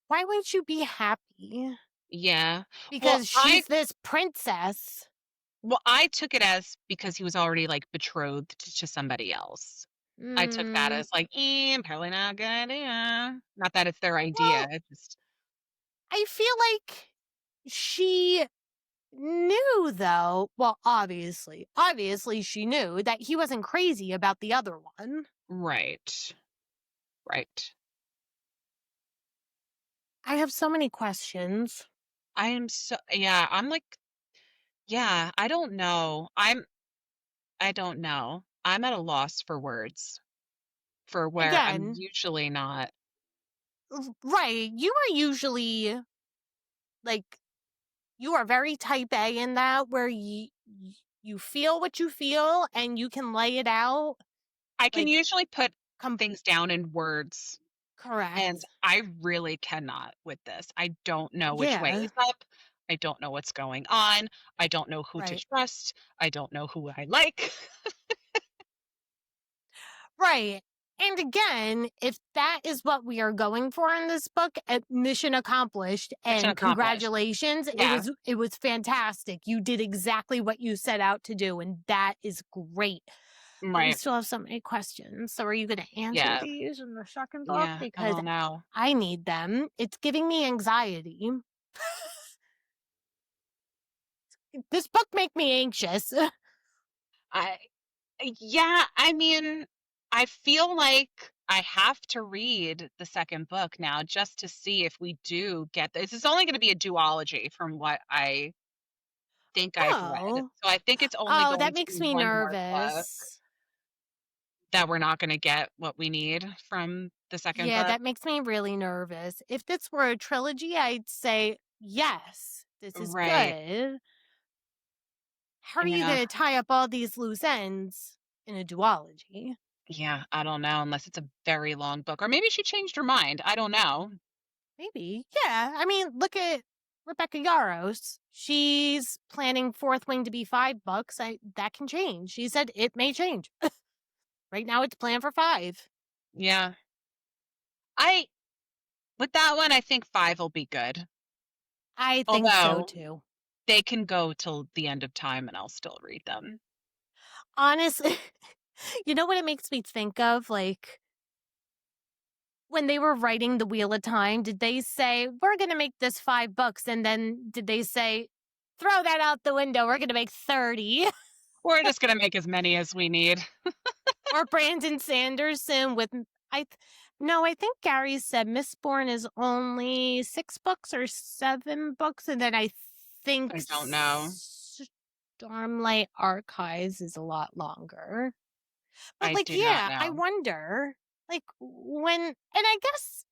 C: why wouldn't you be happy?
B: Yeah. Well,
C: Because
B: I
C: she's this princess.
B: Well, I took it as because he was already, like, betrothed to somebody else. I took that
C: Mm,
B: as, like, probably not a good idea. Not that it's their idea,
C: well,
B: it's just
C: I feel like she knew, though. Well, obviously she knew that he wasn't crazy about the other one.
B: right. Right.
C: I have so many questions.
B: I am so yeah, I'm like yeah, I don't know. I'm at a loss for words for where I'm
C: Again,
B: usually not.
C: right, you are usually, like, you are very type A in that where you feel what you feel and you can lay it out,
B: I can
C: like,
B: usually put
C: com-
B: things down in words. And
C: Correct.
B: I really cannot with this. I don't know which way
C: Yeah.
B: is up. I don't know what's going on. I don't know who to
C: Right.
B: trust. I don't know who I like.
C: Right. And again, if that is what we are going for in this book, mission accomplished
B: Mission
C: and
B: accomplished.
C: congratulations.
B: Yeah,
C: It was fantastic. You did exactly what you set out to do and that is great. But we
B: right.
C: still have so many questions. So are you going to answer
B: Yeah,
C: these in the second book
B: yeah. I
C: because
B: don't know.
C: I need them. It's giving me anxiety. This book make me anxious.
B: I Yeah, I mean, I feel like I have to read the second book now just to see if we do get this. It's only going to be a duology from what I think I've read.
C: Oh.
B: So I think it's only
C: Oh,
B: going
C: that
B: to
C: makes
B: be
C: me
B: one more book
C: nervous.
B: that we're not going to get what we need from the second
C: Yeah,
B: book.
C: that makes me really nervous. If this were a trilogy, I'd say, yes, this is
B: Right.
C: good. How are you
B: Yeah.
C: going to tie up all these loose ends in a duology?
B: Yeah, I don't know unless it's a very long book or maybe she changed her mind. I don't know.
C: Maybe. Yeah. I mean, look at Rebecca Yarros. She's planning Fourth Wing to be $5. That can change. She said it may change. Right now, it's planned for 5.
B: Yeah. I With that one I think 5 will be good.
C: I think so
B: Although
C: too.
B: they can go till the end of time and I'll still read them.
C: Honestly, you know what it makes me think of? Like, when they were writing The Wheel of Time, did they say, we're going to make this $5? And then did they say, throw that out the window, we're going to make 30?
B: We're just gonna make as many as we need.
C: Or Brandon Sanderson with, no, I think Gary said Mistborn is only $6 or $7. And then I think
B: I don't know.
C: Stormlight Archives is a lot longer. But
B: I
C: like,
B: do not
C: yeah, I
B: know.
C: wonder, like, and I guess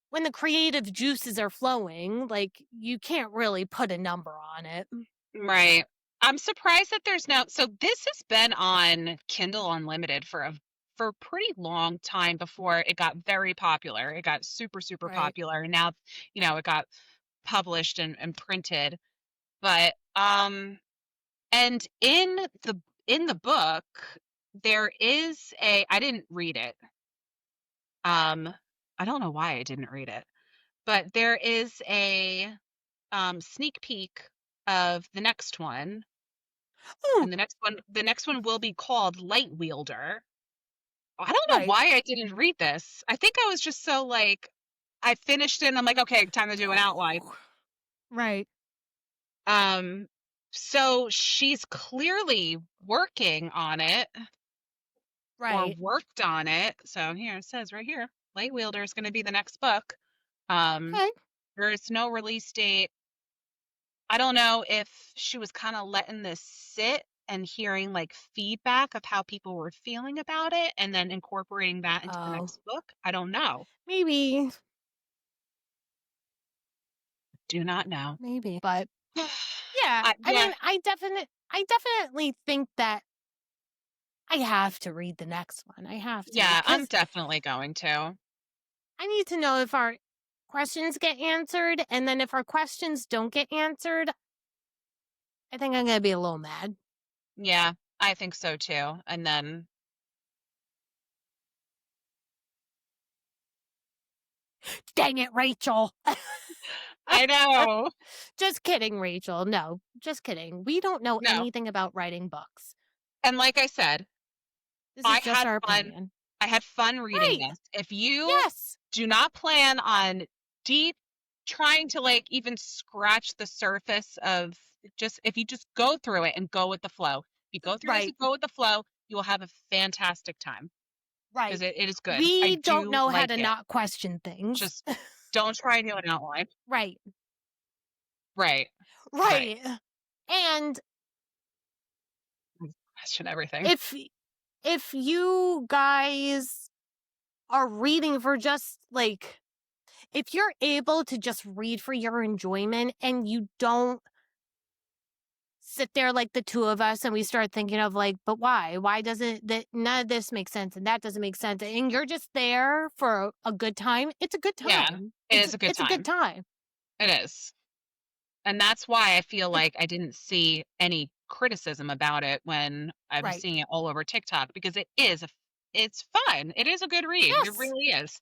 C: when the creative juices are flowing, like, you can't really put a number on it.
B: Right. I'm surprised that there's no so this has been on Kindle Unlimited for a pretty long time before it got very popular. It got super, super
C: Right.
B: popular and now, it got published and printed. But and in the book there is a I didn't read it. I don't know why I didn't read it, but there is a sneak peek of the next one,
C: Ooh,
B: and the next one will be called Light Wielder. I don't know
C: right.
B: why I didn't read this. I think I was just so like I finished it and I'm like, okay, time to do an outline.
C: Right.
B: Um, so she's clearly working on it or
C: Right.
B: worked on it. So here it says right here, Light Wielder is going to be the next book. Um,
C: Okay.
B: there's no release date. I don't know if she was kind of letting this sit and hearing like feedback of how people were feeling about it and then incorporating that into the
C: Oh,
B: next book. I don't know.
C: maybe.
B: Do not know.
C: Maybe. But yeah, I
B: Yeah,
C: mean, I definitely think that I have to read the next one. I have to
B: yeah, I'm
C: because
B: definitely going to.
C: I need to know if our questions get answered. And then if our questions don't get answered, I think I'm going to be a little mad.
B: Yeah, I think so too. And then
C: Dang it, Rachel.
B: I know.
C: Just kidding, Rachel. No, just kidding. We don't know
B: No.
C: anything about writing books.
B: And like I said,
C: This
B: I
C: is just
B: had
C: our
B: fun.
C: opinion.
B: I had fun reading
C: Right.
B: this. If you
C: Yes.
B: do not plan on deep trying to like even scratch the surface of just if you just go through it and go with the flow. If you go through this
C: Right.
B: and go with the flow, you will have a fantastic time because
C: Right.
B: it is good. I
C: We don't
B: do
C: know how
B: like
C: to
B: it.
C: not question things.
B: Just don't try and do an outline.
C: Right.
B: Right. Right.
C: Right. And
B: Question everything.
C: if you guys are reading for just like if you're able to just read for your enjoyment and you don't sit there like the two of us and we start thinking of like, but why? Why doesn't that none of this make sense and that doesn't make sense? And you're just there for a good time. It's a good
B: Yeah,
C: time.
B: it is a good
C: It's a good
B: time.
C: time.
B: It is. And that's why I feel like I didn't see any criticism about it when I was
C: Right.
B: seeing it all over TikTok, because it's fun. It is a good read. It
C: Yes.
B: really is.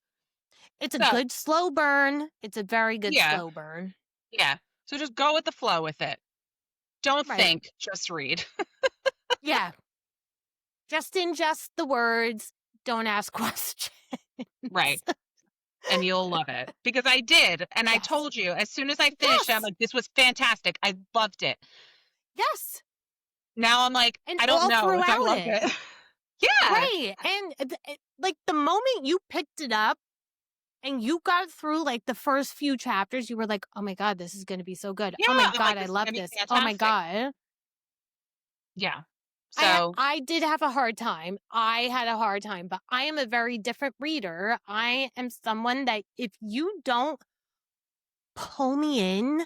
C: It's a
B: So,
C: good slow burn. It's a very good
B: yeah,
C: slow burn.
B: yeah. So just go with the flow with it. Don't
C: Right.
B: think, just read.
C: Yeah. Just ingest the words. Don't ask questions.
B: Right. And you'll love it. Because I did. And I
C: Yes.
B: told you, as soon as I finished it, I'm
C: Yes.
B: like, this was fantastic. I loved it.
C: Yes.
B: Now I'm like,
C: And
B: I don't
C: all
B: know if I
C: throughout
B: loved
C: it.
B: it. Yeah.
C: Right. And like the moment you picked it up and you got through like the first few chapters, you were like, oh my God, this is going to be so good.
B: Yeah.
C: Oh my
B: I'm like,
C: God, I
B: this is
C: love
B: gonna be
C: this. Oh my
B: fantastic.
C: God.
B: Yeah. So
C: I did have a hard time. I had a hard time, but I am a very different reader. I am someone that if you don't pull me in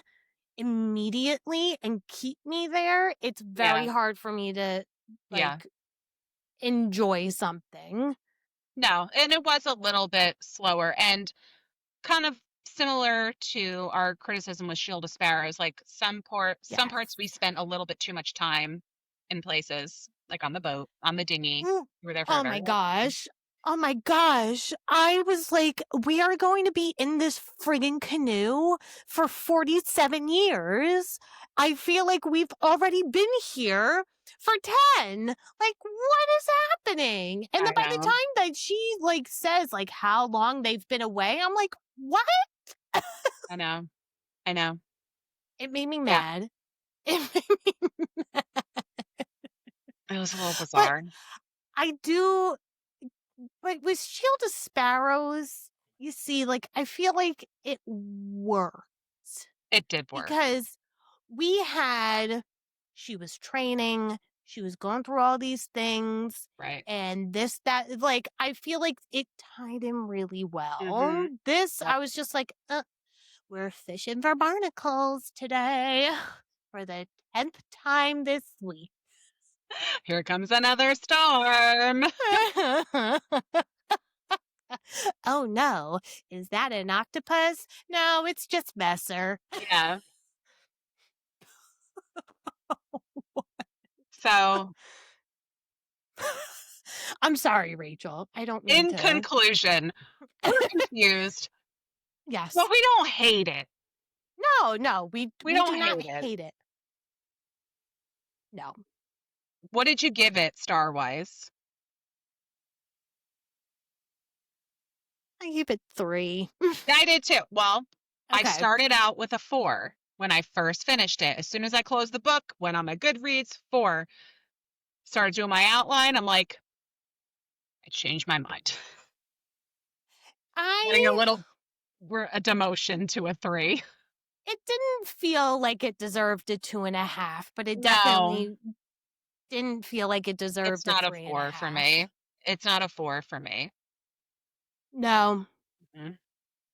C: immediately and keep me there, it's very
B: yeah.
C: hard for me to
B: Yeah.
C: like enjoy something.
B: No. And it was a little bit slower and kind of similar to our criticism with Shield of Sparrows. Like some
C: Yes.
B: parts we spent a little bit too much time in places, like on the boat, on the dinghy.
C: Mm.
B: We were there for a
C: Oh
B: very
C: my
B: long time.
C: gosh. Oh my gosh. I was like, we are going to be in this friggin' canoe for 47 years. I feel like we've already been here for 10. Like, what is happening? And then
B: I
C: by the
B: know.
C: time that she like says like how long they've been away, I'm like, what?
B: I know. I know.
C: It made me
B: Yeah.
C: mad. It made me
B: It was a little
C: but
B: bizarre.
C: I do like with Shield of Sparrows, you see, like I feel like it worked
B: It did work.
C: because she was training, she was going through all these things,
B: Right.
C: and this, that, like I feel like it tied in really well.
B: Mhm.
C: This,
B: Yep.
C: I was just like, we're fishing for barnacles today for the 10th time this week.
B: Here comes another storm.
C: Oh no, is that an octopus? No, it's just Messer.
B: Yeah. So,
C: I'm sorry, Rachel. I don't mean
B: in
C: to.
B: conclusion, we're confused,
C: Yes.
B: but we don't hate it.
C: No, we
B: don't
C: do not
B: hate it.
C: hate it. No.
B: What did you give it star-wise?
C: I give it 3.
B: I did too. Well, I
C: Okay.
B: started out with a 4 when I first finished it. As soon as I closed the book, went on my Goodreads, 4. Started doing my outline. I'm like, I changed my mind. Getting a demotion to a 3.
C: It didn't feel like it deserved a 2.5, but it
B: No,
C: definitely didn't feel like it
B: it's
C: deserved a
B: not a
C: 3.5.
B: 4 for me. It's not a 4 for me.
C: No.
B: Mhm.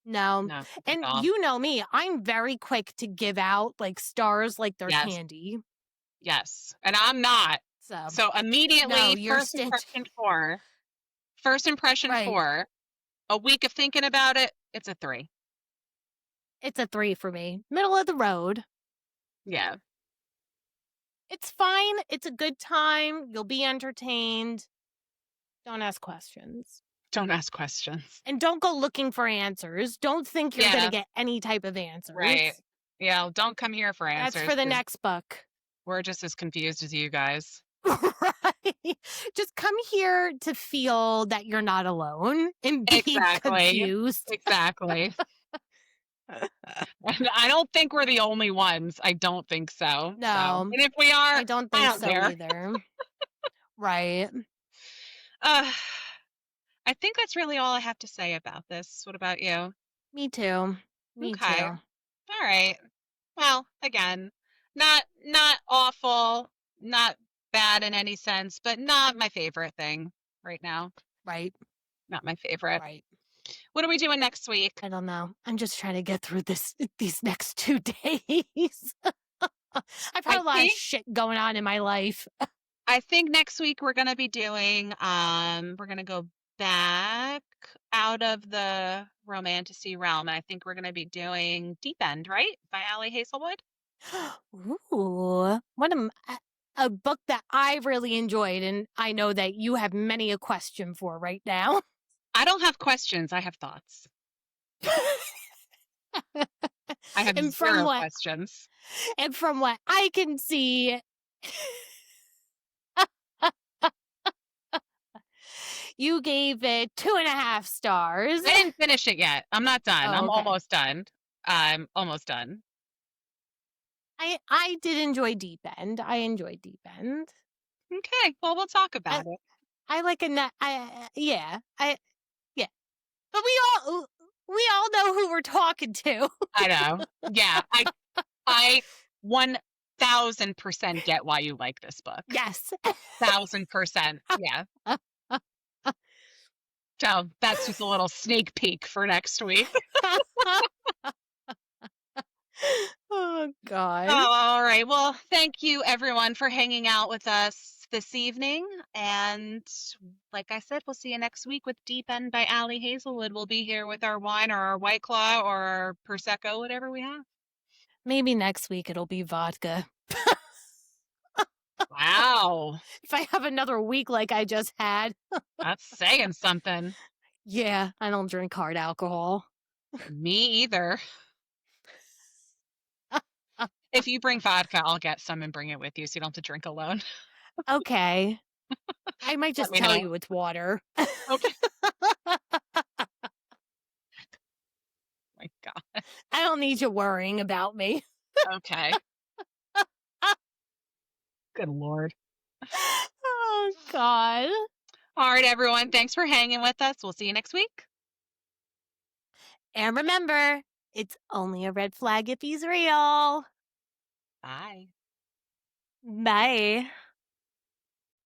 C: No.
B: No, not at
C: And
B: all.
C: you know me, I'm very quick to give out like stars like they're
B: Yes.
C: candy.
B: Yes. And I'm not.
C: So,
B: So immediately,
C: no, you're
B: first impression 4. First impression
C: right.
B: 4. A week of thinking about it, it's a 3.
C: It's a 3 for me. Middle of the road.
B: Yeah.
C: It's fine. It's a good time. You'll be entertained. Don't ask questions.
B: Don't ask questions.
C: And don't go looking for answers. Don't think you're going
B: Yeah.
C: to get any type of answers.
B: Right. Yeah, don't come here for answers.
C: That's for the
B: 'cause
C: next book.
B: We're just as confused as you guys.
C: Right. Just come here to feel that you're not alone and be
B: Exactly.
C: confused.
B: Exactly. And I don't think we're the only ones. I don't think so.
C: No.
B: And if we are,
C: I don't think so
B: care.
C: either. Right.
B: I think that's really all I have to say about this. What about you?
C: Me too. Me
B: Okay.
C: too.
B: All right. Well, again, not awful, not bad in any sense, but not my favorite thing right now.
C: Right.
B: Not my favorite.
C: Right.
B: What are we doing next week?
C: I don't know. I'm just trying to get through these next 2 days. I've had a lot of shit going on in my life.
B: I think next week we're gonna be doing we're gonna go back out of the romantasy realm, and I think we're gonna be doing Deep End, right? By Allie Hazelwood.
C: Ooh, a book that I really enjoyed, and I know that you have many a question for right now.
B: I don't have questions, I have thoughts. I have
C: And
B: zero questions.
C: And from what I can see, you gave it 2.5 stars.
B: I didn't finish it yet. I'm not done.
C: Oh,
B: I'm
C: okay.
B: almost done. I'm almost done.
C: I did enjoy Deep End. I enjoyed Deep End.
B: Okay, well, we'll talk about it.
C: I like a nut. Yeah. But we all know who we're talking to.
B: I know. Yeah, I 1000% get why you like this book.
C: Yes.
B: 1000%. Yeah. So that's just a little sneak peek for next week.
C: Oh, God.
B: All right. Well, thank you everyone for hanging out with us this evening. And like I said, we'll see you next week with Deep End by Allie Hazelwood. We'll be here with our wine or our White Claw or our Prosecco, whatever we have.
C: Maybe next week it'll be vodka.
B: Wow.
C: If I have another week like I just had.
B: That's saying something.
C: Yeah, I don't drink hard alcohol.
B: Me either. If you bring vodka, I'll get some and bring it with you so you don't have to drink alone.
C: Okay. I might just tell
B: know.
C: you it's water.
B: Okay. My God.
C: I don't need you worrying about me.
B: Okay. Good Lord.
C: Oh, God.
B: All right, everyone. Thanks for hanging with us. We'll see you next week.
C: And remember, it's only a red flag if he's real.
B: Bye.
C: Bye.